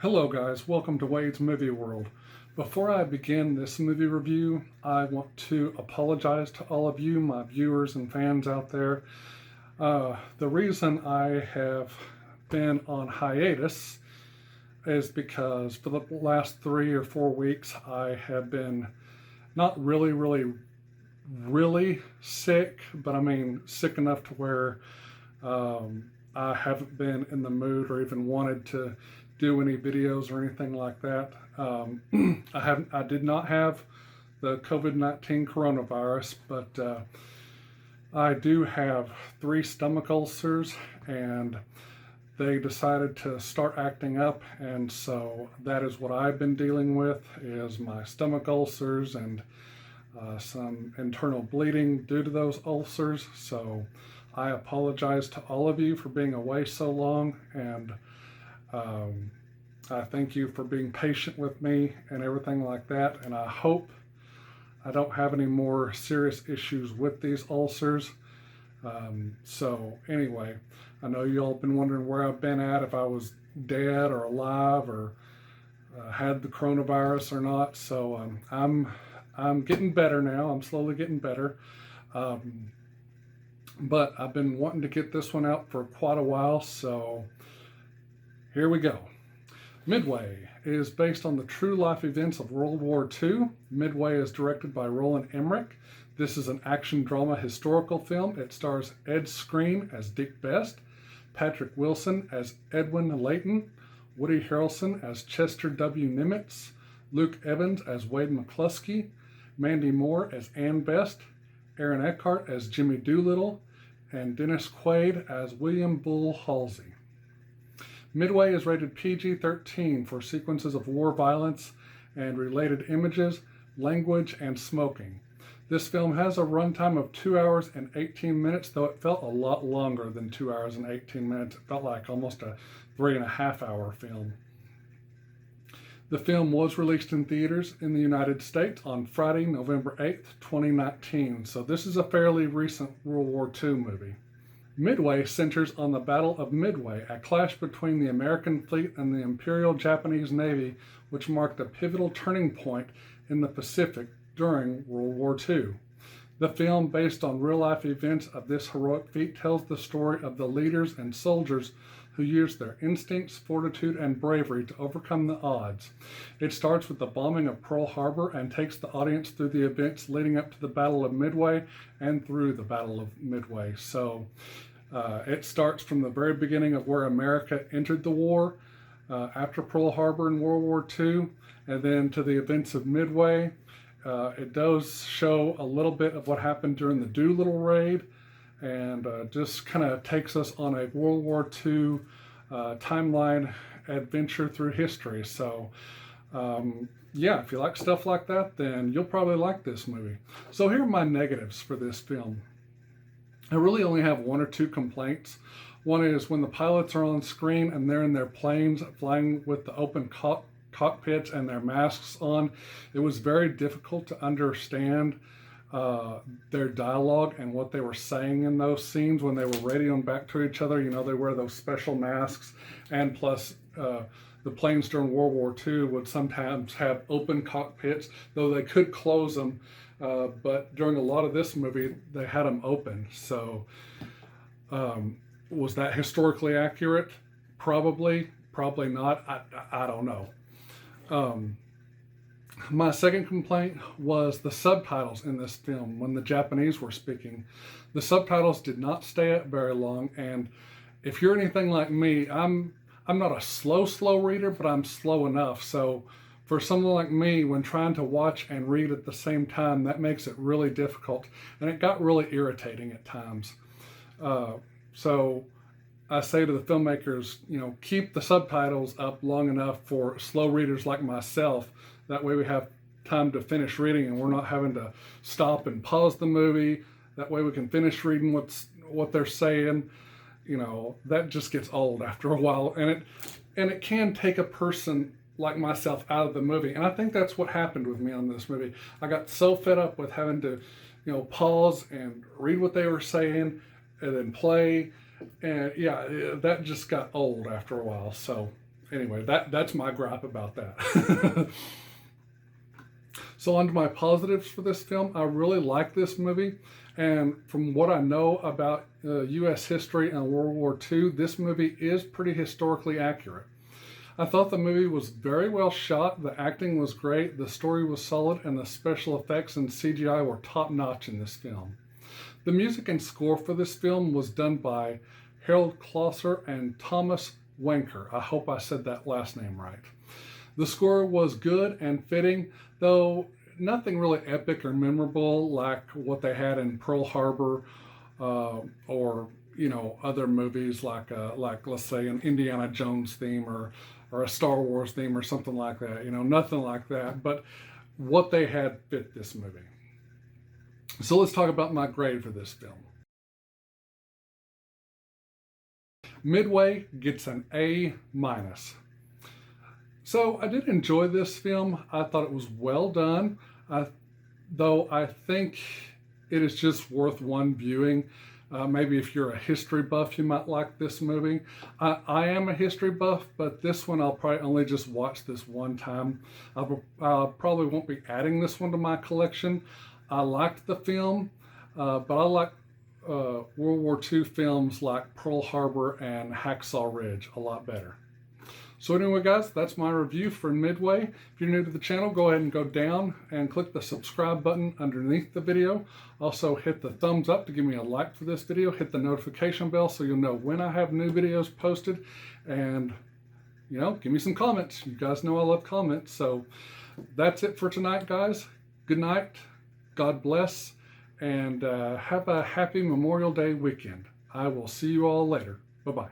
Hello guys, welcome to Wade's Movie World. Before I begin this movie review, I want to apologize to all of you, my viewers and fans out there. The reason I have been on hiatus is because for the last 3 or 4 weeks I have been not really sick, but I mean sick enough to where I haven't been in the mood or even wanted to do any videos or anything like that. I did not have the COVID-19 coronavirus, but I do have 3 stomach ulcers, and they decided to start acting up, and so that is what I've been dealing with, is my stomach ulcers and some internal bleeding due to those ulcers. So I apologize to all of you for being away so long, and I thank you for being patient with me and everything like that, and I hope I don't have any more serious issues with these ulcers. So anyway, I know you all have been wondering where I've been at, if I was dead or alive or had the coronavirus or not. So I'm getting better now. I'm slowly getting better. But I've been wanting to get this one out for quite a while, so here we go. Midway is based on the true life events of World War II. Midway is directed by Roland Emmerich. This is an action drama historical film. It stars Ed Skrein as Dick Best, Patrick Wilson as Edwin Layton, Woody Harrelson as Chester W. Nimitz, Luke Evans as Wade McCluskey, Mandy Moore as Ann Best, Aaron Eckhart as Jimmy Doolittle, and Dennis Quaid as William Bull Halsey. Midway is rated PG-13 for sequences of war violence and related images, language, and smoking. This film has a runtime of 2 hours and 18 minutes, though it felt a lot longer than 2 hours and 18 minutes. It felt like almost a 3.5-hour film. The film was released in theaters in the United States on Friday, November 8th, 2019. So this is a fairly recent World War II movie. Midway centers on the Battle of Midway, a clash between the American fleet and the Imperial Japanese Navy, which marked a pivotal turning point in the Pacific during World War II. The film, based on real-life events of this heroic feat, tells the story of the leaders and soldiers who used their instincts, fortitude, and bravery to overcome the odds. It starts with the bombing of Pearl Harbor and takes the audience through the events leading up to the Battle of Midway and through the Battle of Midway. So it starts from the very beginning of where America entered the war after Pearl Harbor in World War II, and then to the events of Midway. It does show a little bit of what happened during the Doolittle raid, and just kind of takes us on a World War II timeline adventure through history. So yeah, if you like stuff like that, then you'll probably like this movie. So here are my negatives for this film. I really only have 1 or 2 complaints. One is when the pilots are on screen and they're in their planes flying with the open cockpits and their masks on. It was very difficult to understand their dialogue and what they were saying in those scenes when they were radioing back to each other. You know, they wear those special masks, and plus the planes during World War II would sometimes have open cockpits, though they could close them. But during a lot of this movie, they had them open. So was that historically accurate? Probably not. I don't know. My second complaint was the subtitles in this film when the Japanese were speaking. The subtitles did not stay up very long, and if you're anything like me, I'm not a slow reader, but I'm slow enough. So for someone like me, when trying to watch and read at the same time, that makes it really difficult, and it got really irritating at times. So I say to the filmmakers, you know, keep the subtitles up long enough for slow readers like myself. That way we have time to finish reading and we're not having to stop and pause the movie. That way we can finish reading what they're saying. You know, that just gets old after a while, and it can take a person like myself out of the movie. And I think that's what happened with me on this movie. I got so fed up with having to, you know, pause and read what they were saying and then play. And yeah, that just got old after a while. So anyway, that's my gripe about that. So on to my positives for this film. I really like this movie, and from what I know about U.S. history and World War II, this movie is pretty historically accurate. I thought the movie was very well shot, the acting was great, the story was solid, and the special effects and CGI were top-notch in this film. The music and score for this film was done by Harold Closer and Thomas Wenker. I hope I said that last name right. The score was good and fitting, though nothing really epic or memorable like what they had in Pearl Harbor or other movies like let's say an Indiana Jones theme or a Star Wars theme or something like that. Nothing like that. But what they had fit this movie. So let's talk about my grade for this film. Midway gets an A-. So I did enjoy this film. I thought it was well done, though I think it is just worth one viewing. Maybe if you're a history buff, you might like this movie. I am a history buff, but this one I'll probably only just watch this one time. I probably won't be adding this one to my collection. I liked the film, but I like World War II films like Pearl Harbor and Hacksaw Ridge a lot better. So anyway, guys, that's my review for Midway. If you're new to the channel, go ahead and go down and click the subscribe button underneath the video. Also, hit the thumbs up to give me a like for this video. Hit the notification bell so you'll know when I have new videos posted. And, give me some comments. You guys know I love comments. So that's it for tonight, guys. Good night. God bless. And have a happy Memorial Day weekend. I will see you all later. Bye-bye.